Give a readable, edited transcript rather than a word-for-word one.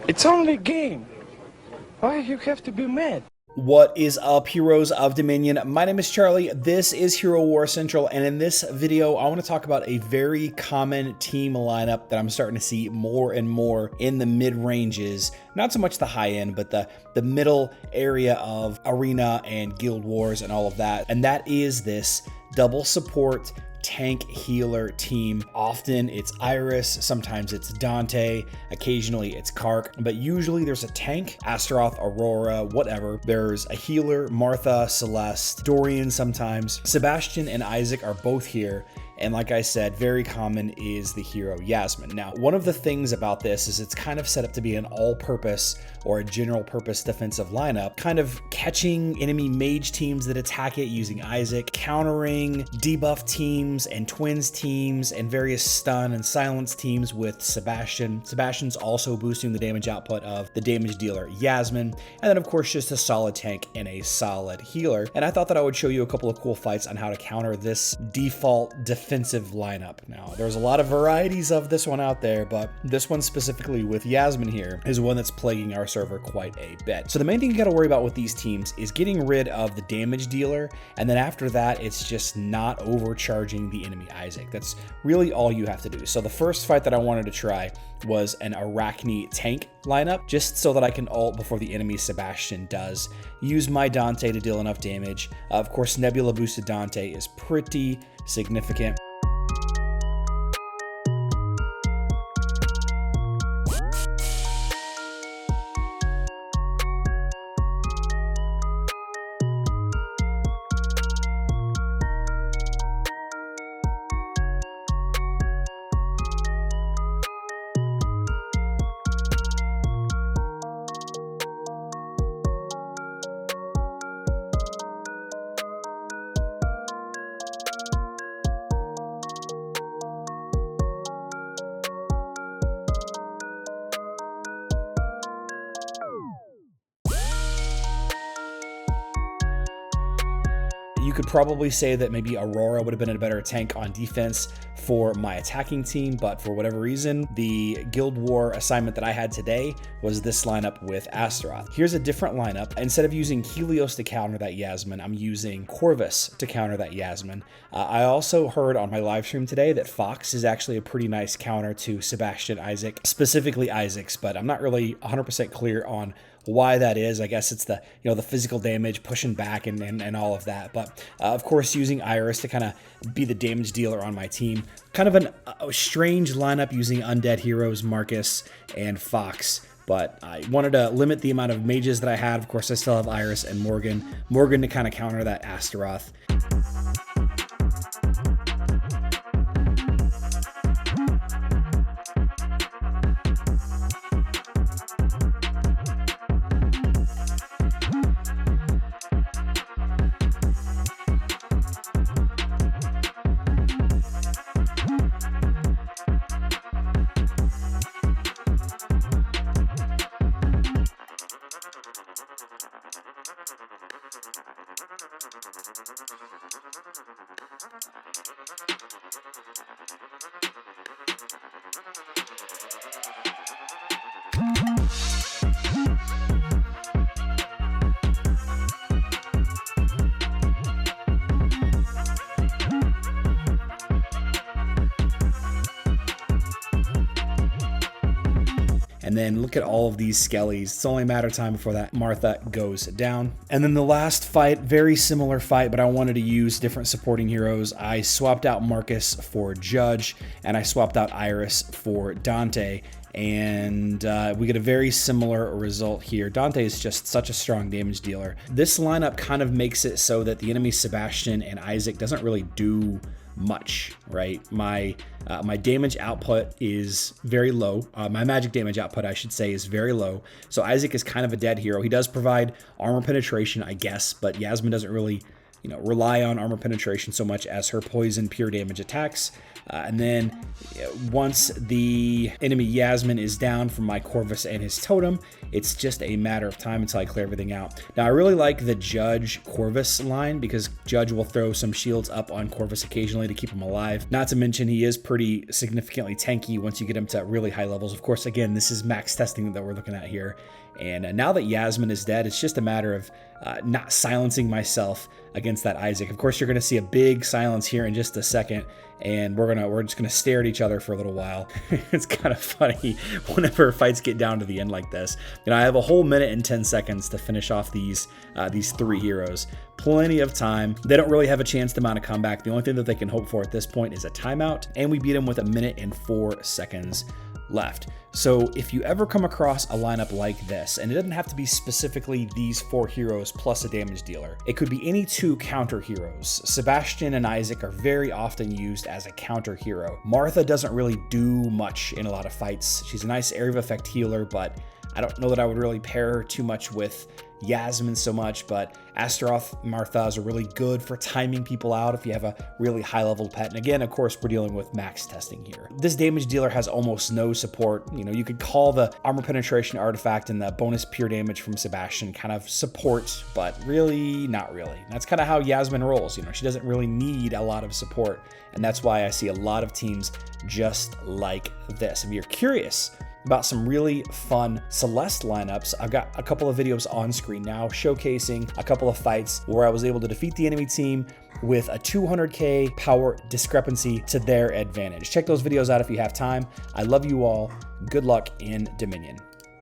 It's only a game. Why you have to be mad? What is up, heroes of Dominion? My name is Charlie, this is Hero War Central, and in this video I want to talk about a very common team lineup that I'm starting to see more and more in the mid-ranges. Not so much the high end, but the middle area of Arena and Guild Wars and all of that, and that is this double support tank healer team. Often it's Iris, sometimes it's Dante, occasionally it's Kark, but usually there's a tank, Astaroth, Aurora, whatever. There's a healer, Martha, Celeste, Dorian sometimes. Sebastian and Isaac are both here. And like I said, very common is the hero Yasmin. Now, one of the things about this is it's kind of set up to be an all-purpose or a general-purpose defensive lineup, kind of catching enemy mage teams that attack it using Isaac, countering debuff teams and twins teams and various stun and silence teams with Sebastian. Sebastian's also boosting the damage output of the damage dealer Yasmin, and then of course just a solid tank and a solid healer. And I thought that I would show you a couple of cool fights on how to counter this default defensive lineup. Now, there's a lot of varieties of this one out there, but this one specifically with Yasmin here is one that's plaguing our server quite a bit. So the main thing you got to worry about with these teams is getting rid of the damage dealer, and then after that, it's just not overcharging the enemy Isaac. That's really all you have to do. So the first fight that I wanted to try was an Arachne tank lineup, just so that I can ult before the enemy Sebastian does. Use my Dante to deal enough damage. Of course, Nebula boosted Dante is pretty significant. You could probably say that maybe Aurora would have been a better tank on defense for my attacking team, but for whatever reason, the Guild War assignment that I had today was this lineup with Astaroth. Here's a different lineup. Instead of using Helios to counter that Yasmin, I'm using Corvus to counter that Yasmin. I also heard on my live stream today that Fox is actually a pretty nice counter to Sebastian Isaac, specifically Isaac's, but I'm not really 100% clear on why that is. I guess it's the the physical damage, pushing back and all of that. But of course, using Iris to kind of be the damage dealer on my team. Kind of a strange lineup using undead heroes, Marcus and Fox. But I wanted to limit the amount of mages that I had. Of course, I still have Iris and Morgan to kind of counter that Astaroth. And then look at all of these skellies. It's only a matter of time before that Martha goes down. And then the last fight, very similar fight, but I wanted to use different supporting heroes. I swapped out Marcus for Judge, and I swapped out Iris for Dante. And we get a very similar result here. Dante is just such a strong damage dealer. This lineup kind of makes it so that the enemy Sebastian and Isaac doesn't really do much, right? My damage output is very low. My magic damage output, I should say, is very low. So Isaac is kind of a dead hero. He does provide armor penetration, I guess, but Yasmin doesn't really rely on armor penetration so much as her poison pure damage attacks. And then once the enemy Yasmin is down from my Corvus and his totem, it's just a matter of time until I clear everything out. Now, I really like the Judge Corvus line because Judge will throw some shields up on Corvus occasionally to keep him alive. Not to mention he is pretty significantly tanky once you get him to really high levels. Of course, again, this is max testing that we're looking at here. And now that Yasmin is dead, it's just a matter of not silencing myself against that Isaac. Of course, you're going to see a big silence here in just a second, and we're just going to stare at each other for a little while. It's kind of funny whenever fights get down to the end like this. You know, I have a whole minute and 10 seconds to finish off these three heroes. Plenty of time. They don't really have a chance to mount a comeback. The only thing that they can hope for at this point is a timeout, and we beat them with a minute and 4 seconds left. So if you ever come across a lineup like this, and it doesn't have to be specifically these 4 heroes plus a damage dealer, it could be any 2 counter heroes. Sebastian and Isaac are very often used as a counter hero. Martha doesn't really do much in a lot of fights. She's a nice area of effect healer, but I don't know that I would really pair her too much with Yasmin so much, but Astaroth Marthas are really good for timing people out if you have a really high level pet. And again, of course, we're dealing with max testing here. This damage dealer has almost no support. You know, you could call the armor penetration artifact and the bonus pure damage from Sebastian kind of support, but really not really. That's kind of how Yasmin rolls. You know, she doesn't really need a lot of support. And that's why I see a lot of teams just like this. If you're curious about some really fun Celeste lineups, I've got a couple of videos on screen now showcasing a couple of fights where I was able to defeat the enemy team with a 200k power discrepancy to their advantage. Check those videos out if you have time. I love you all. Good luck in Dominion.